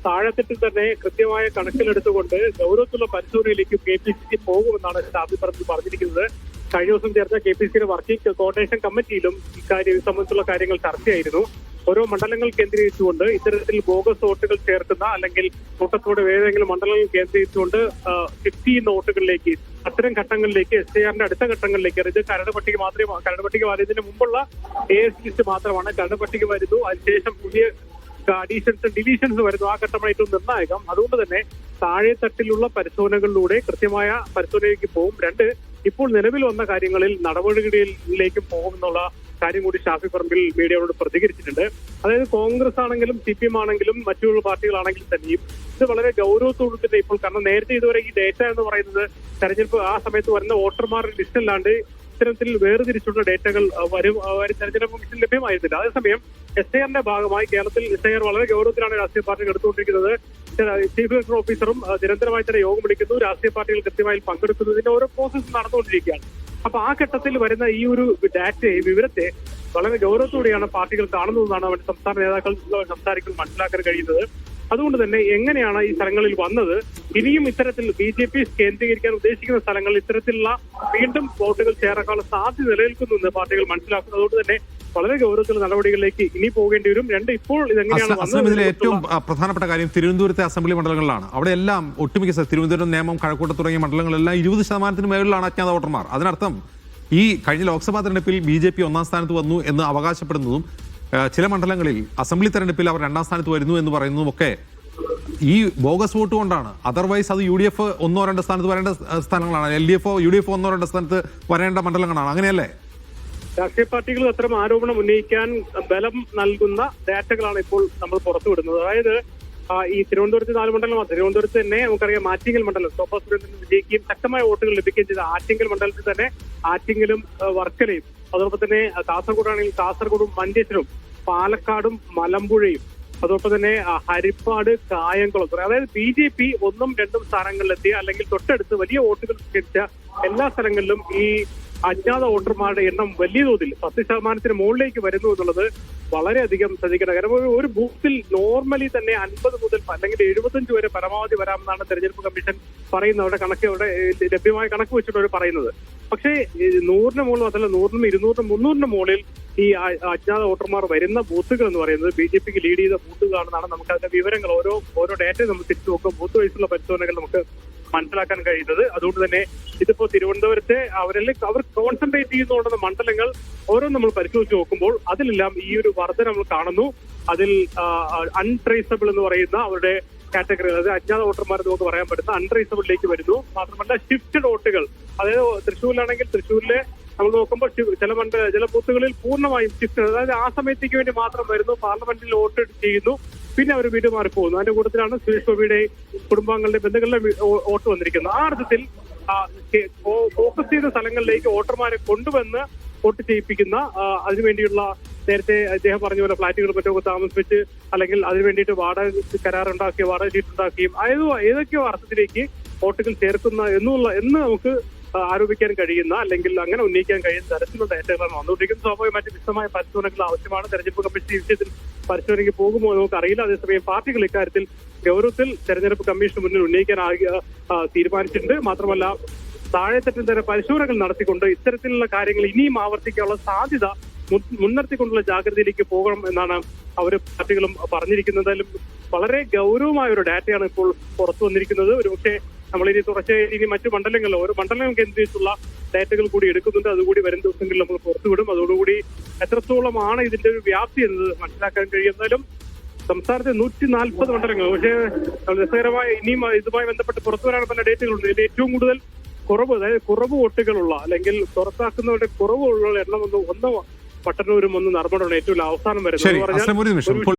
താഴെത്തട്ടിൽ തന്നെ കൃത്യമായ കണക്കിലെടുത്തുകൊണ്ട് ഗൗരവത്തിലുള്ള പരിശോധനയിലേക്ക് KPCC പോകുമെന്നാണ് ഷാഫി പറമ്പിൽ പറഞ്ഞിരിക്കുന്നത്. കഴിഞ്ഞ ദിവസം ചേർന്ന KPCCയുടെ വർക്കിംഗ് കോർഡിനേഷൻ കമ്മിറ്റിയിലും ഇക്കാര്യം സംബന്ധിച്ചുള്ള കാര്യങ്ങൾ ചർച്ചയായിരുന്നു. ഓരോ മണ്ഡലങ്ങൾ കേന്ദ്രീകരിച്ചുകൊണ്ട് ഇത്തരത്തിൽ ബോഗസ് വോട്ടുകൾ ചേർക്കുന്ന അല്ലെങ്കിൽ കൂട്ടത്തോടെ ഏതെങ്കിലും മണ്ഡലങ്ങൾ കേന്ദ്രീകരിച്ചുകൊണ്ട് ഫിക്സ് ചെയ്യുന്ന വോട്ടുകളിലേക്ക് അത്തരം ഘട്ടങ്ങളിലേക്ക് SIRന്റെ അടുത്ത ഘട്ടങ്ങളിലേക്ക് ഇത് കരട് പട്ടിക മാത്രമേ കരട് പട്ടിക വരുന്നതിന് മുമ്പുള്ള AS ലിസ്റ്റ് മാത്രമാണ്. കരട് പട്ടിക വരുന്നു, അതിനുശേഷം പുതിയ അഡീഷൻസ് ഡിലീഷൻസ് വരുന്നു. ആ ഘട്ടമാണ് ഏറ്റവും നിർണായകം. അതുകൊണ്ട് തന്നെ താഴെ തട്ടിലുള്ള പരിശോധനകളിലൂടെ കൃത്യമായ പരിശോധനയിലേക്ക് പോകും. രണ്ട്, ഇപ്പോൾ നിലവിൽ വന്ന കാര്യങ്ങളിൽ നടപടികളിലേക്ക് പോകുമെന്നുള്ള കാര്യം കൂടി ഷാഫി പറമ്പിൽ മീഡിയയോട് പ്രതികരിച്ചിട്ടുണ്ട്. അതായത് കോൺഗ്രസ് ആണെങ്കിലും CPM ആണെങ്കിലും മറ്റുള്ള പാർട്ടികളാണെങ്കിലും തന്നെയും ഇത് വളരെ ഗൗരവത്തോടു തന്നെ ഇപ്പോൾ, കാരണം നേരത്തെ ഇതുവരെ ഈ ഡേറ്റ എന്ന് പറയുന്നത് തെരഞ്ഞെടുപ്പ് ആ സമയത്ത് വരുന്ന വോട്ടർമാരുടെ ലിസ്റ്റല്ലാണ്ട് ഇത്തരത്തിൽ വേർതിരിച്ചുള്ള ഡേറ്റകൾ തെരഞ്ഞെടുപ്പ് കമ്മീഷൻ ലഭ്യമായിരുന്നില്ല. അതേസമയം SIRന്റെ ഭാഗമായി കേരളത്തിൽ SIR വളരെ ഗൗരവത്തിലാണ് രാഷ്ട്രീയ പാർട്ടികൾ എടുത്തുകൊണ്ടിരിക്കുന്നത്. ചീഫ് ഇലക്ടർ ഓഫീസറും നിരന്തരമായി തന്നെ യോഗം വിളിക്കുന്നു, രാഷ്ട്രീയ പാർട്ടികൾ കൃത്യമായി പങ്കെടുക്കുന്നു. ഇതിന്റെ ഓരോ പ്രോസസ്സ് നടന്നുകൊണ്ടിരിക്കുകയാണ്. അപ്പൊ ആ ഘട്ടത്തിൽ വരുന്ന ഈ ഒരു ഡാറ്റയെ, വിവരത്തെ വളരെ ഗൗരവത്തോടെയാണ് പാർട്ടികൾ കാണുന്നതെന്നാണ് സംസ്ഥാന നേതാക്കൾ സംസാരിക്കുമ്പോൾ മനസ്സിലാക്കാൻ കഴിയുന്നത്. അതുകൊണ്ട് തന്നെ എങ്ങനെയാണ് ഈ സ്ഥലങ്ങളിൽ വന്നത്, ഇനിയും ഇത്തരത്തിൽ BJP കേന്ദ്രീകരിക്കാൻ ഉദ്ദേശിക്കുന്ന സ്ഥലങ്ങളിൽ ഇത്തരത്തിലുള്ള വീണ്ടും വോട്ടുകൾ ചേർക്കാനുള്ള സാധ്യത നിലനിൽക്കുന്നുവെന്ന് പാർട്ടികൾ മനസ്സിലാക്കുന്നത്. അതുകൊണ്ട് തന്നെ വളരെ ഗൗരവത്തിലുള്ള നടപടികളിലേക്ക് ഇനി പോകേണ്ടി വരും. രണ്ട്, ഇപ്പോൾ ഇതെങ്ങനെയാണ് ഇതിലെ ഏറ്റവും പ്രധാനപ്പെട്ട കാര്യം തിരുവനന്തപുരത്തെ അസംബ്ലി മണ്ഡലങ്ങളിലാണ്. അവിടെ എല്ലാം ഒട്ടുമിക്ക തിരുവനന്തപുരം, നേമം, കഴക്കൂട്ടം തുടങ്ങിയ മണ്ഡലങ്ങളെല്ലാം 20% മേളിലാണ് അജ്ഞാത വോട്ടർമാർ. അതിനർത്ഥം ഈ കഴിഞ്ഞ ലോക്സഭാ തെരഞ്ഞെടുപ്പിൽ BJP 1ാം സ്ഥാനത്ത് വന്നു എന്ന് അവകാശപ്പെടുന്നതും ചില മണ്ഡലങ്ങളിൽ അസംബ്ലി തെരഞ്ഞെടുപ്പിൽ അവർ 2ാം സ്ഥാനത്ത് വരുന്നു എന്ന് പറയുന്നതും ഒക്കെ ഈ ബോഗസ് വോട്ട് കൊണ്ടാണ്. അതർവൈസ് അത് UDF 1 or 2 സ്ഥാനത്ത് വരേണ്ട സ്ഥലങ്ങളാണ്, LDF UDF 1 or 2 സ്ഥാനത്ത് വരേണ്ട മണ്ഡലങ്ങളാണ്. അങ്ങനെയല്ലേ? രാഷ്ട്രീയ പാർട്ടികൾ അത്തരം ആരോപണം ഉന്നയിക്കാൻ ബലം നൽകുന്ന ഡാറ്റകളാണ് ഇപ്പോൾ നമ്മൾ പുറത്തുവിടുന്നത്. അതായത് ഈ തിരുവനന്തപുരത്ത് 4 മണ്ഡലമാണ്. തിരുവനന്തപുരത്ത് തന്നെ നമുക്കറിയാം ആറ്റിങ്ങൽ മണ്ഡലം ശോഭാ സുരേന്ദ്രൻ വിജയിക്കുകയും ശക്തമായ വോട്ടുകൾ ലഭിക്കുകയും ചെയ്ത ആറ്റിങ്ങൽ മണ്ഡലത്തിൽ തന്നെ ആറ്റിങ്ങലും വർക്കലയും, അതോടൊപ്പം തന്നെ കാസർഗോഡാണെങ്കിൽ കാസർഗോഡും മഞ്ചേശ്വരവും, പാലക്കാടും മലമ്പുഴയും, അതോടൊപ്പം തന്നെ ഹരിപ്പാട്, കായംകുളം, അതായത് BJP 1ഉം 2ഉം സ്ഥാനങ്ങളിലെത്തിയ അല്ലെങ്കിൽ തൊട്ടടുത്ത് വലിയ വോട്ടുകൾ സ്വീകരിച്ച എല്ലാ സ്ഥലങ്ങളിലും ഈ അജ്ഞാത വോട്ടർമാരുടെ എണ്ണം വലിയ തോതിൽ 10% മുകളിലേക്ക് വരുന്നു എന്നുള്ളത് വളരെയധികം ശ്രദ്ധിക്കണം. കാരണം ഒരു ബൂത്തിൽ നോർമലി തന്നെ 50 മുതൽ അല്ലെങ്കിൽ 75 വരെ പരമാവധി വരാമെന്നാണ് തെരഞ്ഞെടുപ്പ് കമ്മീഷൻ പറയുന്നത്. അവരുടെ കണക്ക്, അവിടെ ലഭ്യമായ കണക്ക് വെച്ചിട്ട് അവർ പറയുന്നത്. പക്ഷേ 100-ന് മുകളിൽ മാത്രമല്ല 100-നും 200-നും 300-നും മുകളിൽ ഈ അജ്ഞാത വോട്ടർമാർ വരുന്ന ബൂത്തുകൾ എന്ന് പറയുന്നത് BJPക്ക് ലീഡ് ചെയ്ത ബൂത്തുകളാണെന്നാണ് നമുക്ക് അതിന്റെ വിവരങ്ങൾ ഓരോ ഡേറ്റയും നമ്മൾ തിരിച്ചു നോക്കും. ബൂത്ത് വൈസുള്ള പരിശോധനകൾ നമുക്ക് മനസ്സിലാക്കാൻ കഴിയുന്നത്. അതുകൊണ്ട് തന്നെ ഇതിപ്പോ തിരുവനന്തപുരത്തെ അവർ കോൺസെൻട്രേറ്റ് ചെയ്യുന്ന മണ്ഡലങ്ങൾ ഓരോ നമ്മൾ പരിശോധിച്ച് നോക്കുമ്പോൾ അതിലെല്ലാം ഈ ഒരു വർധന നമ്മൾ കാണുന്നു. അതിൽ അൺട്രേസബിൾ എന്ന് പറയുന്ന അവരുടെ കാറ്റഗറി, അതായത് അജ്ഞാത വോട്ടർമാർ നമുക്ക് പറയാൻ പറ്റുന്ന അൺട്രേസബിളിലേക്ക് വരുന്നു. മാത്രമല്ല ഷിഫ്റ്റഡ് വോട്ടുകൾ, അതായത് തൃശ്ശൂരിലാണെങ്കിൽ തൃശ്ശൂരിലെ നമ്മൾ നോക്കുമ്പോൾ ചില ബൂത്തുകളിൽ പൂർണ്ണമായും ഷിഫ്റ്റഡ്, അതായത് ആ സമയത്തേക്ക് വേണ്ടി മാത്രം വരുന്നു, പാർലമെന്റിൽ വോട്ട് ചെയ്യുന്നു, പിന്നെ അവർ വീട് മാറിപ്പോകുന്നു. അതിന്റെ കൂട്ടത്തിലാണ് സുരേഷ് ഗോപിയുടെ കുടുംബാംഗങ്ങളുടെ ബന്ധുക്കളുടെ വോട്ട് വന്നിരിക്കുന്നത്. ആ അർത്ഥത്തിൽ ഫോക്കസ് ചെയ്ത സ്ഥലങ്ങളിലേക്ക് വോട്ടർമാരെ കൊണ്ടുവന്ന് വോട്ട് ചെയ്യിപ്പിക്കുന്ന, അതിനുവേണ്ടിയുള്ള നേരത്തെ അദ്ദേഹം പറഞ്ഞ പോലെ ഫ്ളാറ്റുകൾ മറ്റൊക്കെ താമസിപ്പിച്ച് അല്ലെങ്കിൽ അതിനു വേണ്ടിയിട്ട് വാടക കരാറുണ്ടാക്കി, വാടക ഷീറ്റ് ഉണ്ടാക്കുകയും ഏതൊക്കെയോ അർത്ഥത്തിലേക്ക് വോട്ടുകൾ ചേർക്കുന്ന എന്ന് നമുക്ക് ആരോപിക്കാൻ കഴിയുന്ന അല്ലെങ്കിൽ അങ്ങനെ ഉന്നയിക്കാൻ കഴിയുന്ന തരത്തിലുള്ള ഡേറ്റകളാണ് വന്നുകൊണ്ടിരിക്കുന്നത്. സ്വാഭാവികമായിട്ട് വിശദമായ പരിശോധനകൾ ആവശ്യമാണ്. തെരഞ്ഞെടുപ്പ് കമ്മീഷൻ ഈ വിഷയത്തിൽ പരിശോധനയ്ക്ക് പോകുമോ നമുക്ക് അറിയില്ല. അതേസമയം പാർട്ടികൾ ഇക്കാര്യത്തിൽ ഗൗരവത്തിൽ തെരഞ്ഞെടുപ്പ് കമ്മീഷന് മുന്നിൽ ഉന്നയിക്കാൻ തീരുമാനിച്ചിട്ടുണ്ട്. മാത്രമല്ല താഴെത്തട്ടിൽ തന്നെ പരിശോധനകൾ നടത്തിക്കൊണ്ട് ഇത്തരത്തിലുള്ള കാര്യങ്ങൾ ഇനിയും ആവർത്തിക്കാനുള്ള സാധ്യത മുൻനിർത്തിക്കൊണ്ടുള്ള ജാഗ്രതയിലേക്ക് പോകണം എന്നാണ് പാർട്ടികളും പറഞ്ഞിരിക്കുന്നത്. വളരെ ഗൗരവമായ ഒരു ഡാറ്റയാണ് ഇപ്പോൾ പുറത്തു വന്നിരിക്കുന്നത്. ഒരുപക്ഷെ നമ്മളിനി തുടർച്ചയായി മറ്റു മണ്ഡലങ്ങളിൽ ഓരോ മണ്ഡലം കേന്ദ്രീകരിച്ചുള്ള ഡാറ്റകൾ കൂടി എടുക്കുന്നുണ്ട്. അതുകൂടി വരും ദിവസങ്ങളിൽ നമ്മൾ പുറത്തുവിടും. അതോടുകൂടി എത്രത്തോളമാണ് ഇതിന്റെ ഒരു വ്യാപ്തി എന്നത് മനസ്സിലാക്കാൻ കഴിയും. എന്നാലും സംസ്ഥാനത്തെ 140 മണ്ഡലങ്ങൾ, പക്ഷേ രസകരമായ ഇനിയും ഇതുമായി ബന്ധപ്പെട്ട് പുറത്തു വരാൻ പല ഡേറ്റുകളുണ്ട്. ഇതിൽ ഏറ്റവും കൂടുതൽ അതായത് കുറവ് വോട്ടുകളുള്ള അല്ലെങ്കിൽ പുറത്താക്കുന്നവരുടെ കുറവുള്ള എണ്ണം ഒന്ന് മട്ടന്നൂരും 1 നർമ്മടമാണ് ഏറ്റവും അവസാനം വരുന്നത്.